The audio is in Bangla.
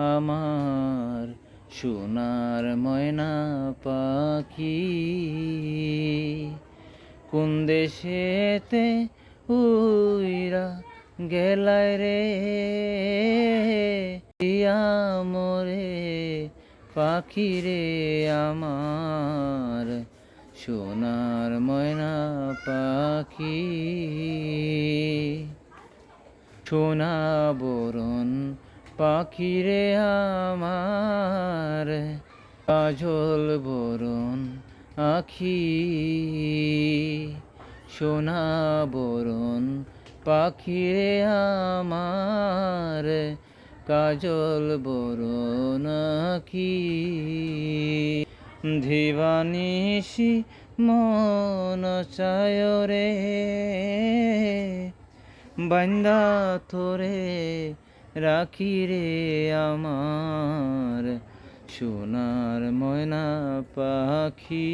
আমার সোনার ময়না পাখি। কোন দেশেতে উইরা গেলায় রে ইয়া মোরে পাখি রে আমার সোনার ময়না পাখি। সোনা বরণ পাখি রে আমার কাজল বরণ আখি। সোনা বরণ পাখি রে আমার কাজল বরণ আখি। দিবানিশি মন চায় রে বান্দা তোরে রাখি রে আমার সোনার ময়না পাখি।